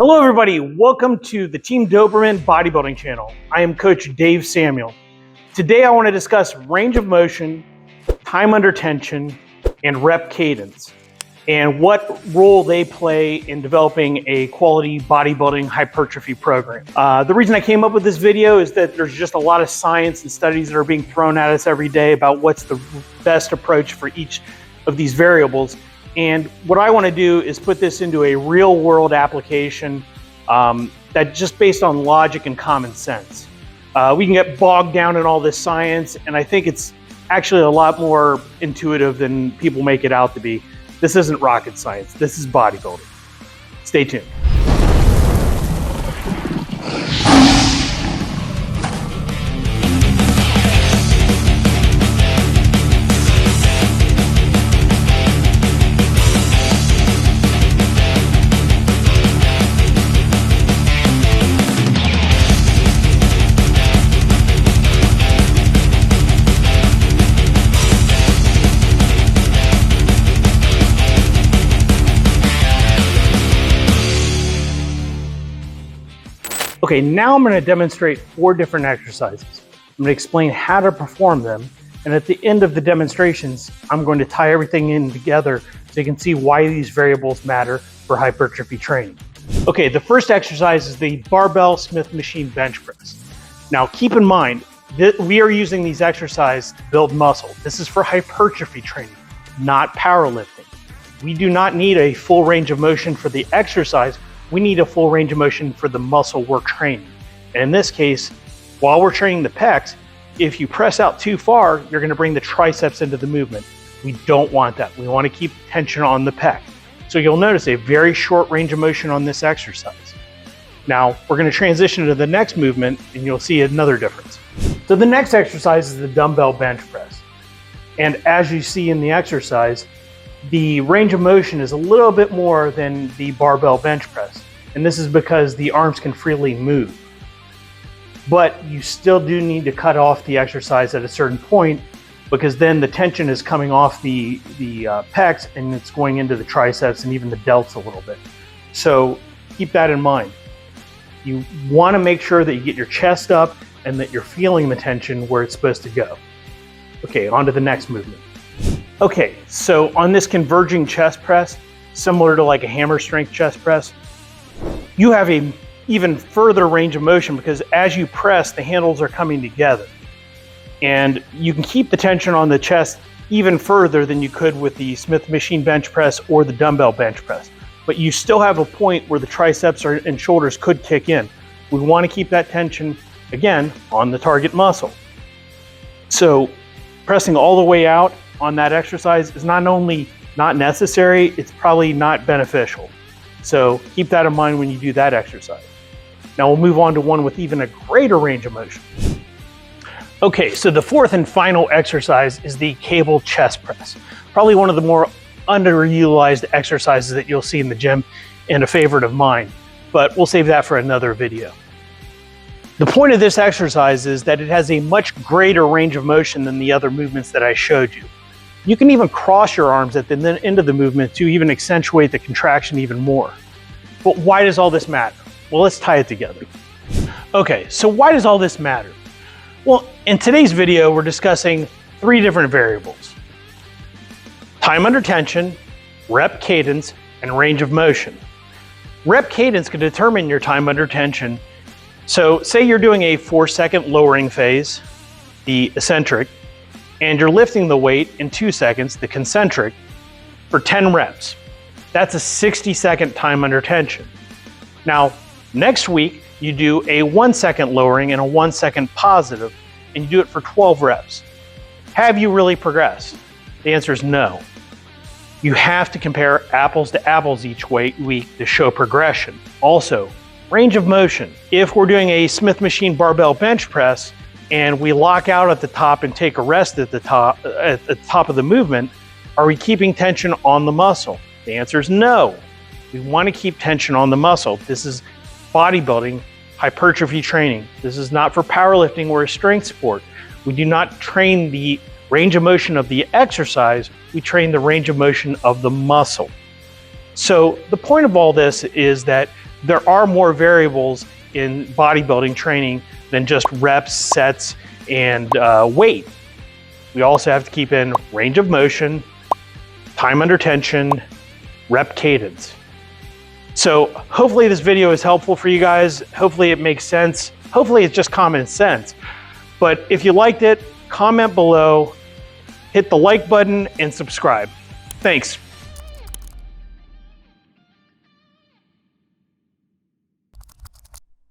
Hello everybody, welcome to the Team Doberman Bodybuilding channel. I am Coach Dave Samuel. Today I want to discuss range of motion, time under tension, and rep cadence, and what role they play in developing a quality bodybuilding hypertrophy program. The reason I came up with this video is that there's just a lot of science and studies that are being thrown at us every day about what's the best approach for each of these variables. And what I want to do is put this into a real world application that just based on logic and common sense. We can get bogged down in all this science, and I think it's actually a lot more intuitive than people make it out to be. This isn't rocket science, this is bodybuilding. Stay tuned. Okay, now I'm going to demonstrate 4 different exercises. I'm going to explain how to perform them, and at the end of the demonstrations, I'm going to tie everything in together so you can see why these variables matter for hypertrophy training. Okay, the first exercise is the barbell Smith machine bench press. Now keep in mind that we are using these exercises to build muscle. This is for hypertrophy training, not powerlifting. We do not need a full range of motion for the exercise. We need a full range of motion for the muscle we're training. And in this case, while we're training the pecs, if you press out too far, you're gonna bring the triceps into the movement. We don't want that. We wanna keep tension on the pec. So you'll notice a very short range of motion on this exercise. Now, we're gonna transition to the next movement and you'll see another difference. So the next exercise is the dumbbell bench press. And as you see in the exercise, the range of motion is a little bit more than the barbell bench press. And this is because the arms can freely move. But you still do need to cut off the exercise at a certain point because then the tension is coming off the pecs and it's going into the triceps and even the delts a little bit. So keep that in mind. You want to make sure that you get your chest up and that you're feeling the tension where it's supposed to go. Okay, on to the next movement. Okay, so on this converging chest press, similar to like a hammer strength chest press, you have a even further range of motion because as you press, the handles are coming together. And you can keep the tension on the chest even further than you could with the Smith machine bench press or the dumbbell bench press. But you still have a point where the triceps and shoulders could kick in. We want to keep that tension, again, on the target muscle. So pressing all the way out on that exercise is not only not necessary, it's probably not beneficial. So keep that in mind when you do that exercise. Now we'll move on to one with even a greater range of motion. Okay, so the fourth and final exercise is the cable chest press. Probably one of the more underutilized exercises that you'll see in the gym and a favorite of mine, but we'll save that for another video. The point of this exercise is that it has a much greater range of motion than the other movements that I showed you. You can even cross your arms at the end of the movement to even accentuate the contraction even more. But why does all this matter? Well, let's tie it together. Okay, so why does all this matter? Well, in today's video, we're discussing 3 different variables: time under tension, rep cadence, and range of motion. Rep cadence can determine your time under tension. So say you're doing a 4-second lowering phase, the eccentric, and you're lifting the weight in 2 seconds, the concentric, for 10 reps. That's a 60-second time under tension. Now, next week, you do a 1-second lowering and a 1-second positive, and you do it for 12 reps. Have you really progressed? The answer is no. You have to compare apples to apples each week to show progression. Also, range of motion. If we're doing a Smith machine barbell bench press, and we lock out at the top and take a rest at the top of the movement, are we keeping tension on the muscle? The answer is no. We want to keep tension on the muscle. This is bodybuilding, hypertrophy training. This is not for powerlifting or a strength sport. We do not train the range of motion of the exercise, we train the range of motion of the muscle. So the point of all this is that there are more variables in bodybuilding training than just reps, sets, and weight. We also have to keep in range of motion, time under tension, rep cadence. So hopefully this video is helpful for you guys. Hopefully it makes sense. Hopefully it's just common sense. But if you liked it, comment below, hit the like button, and subscribe. Thanks.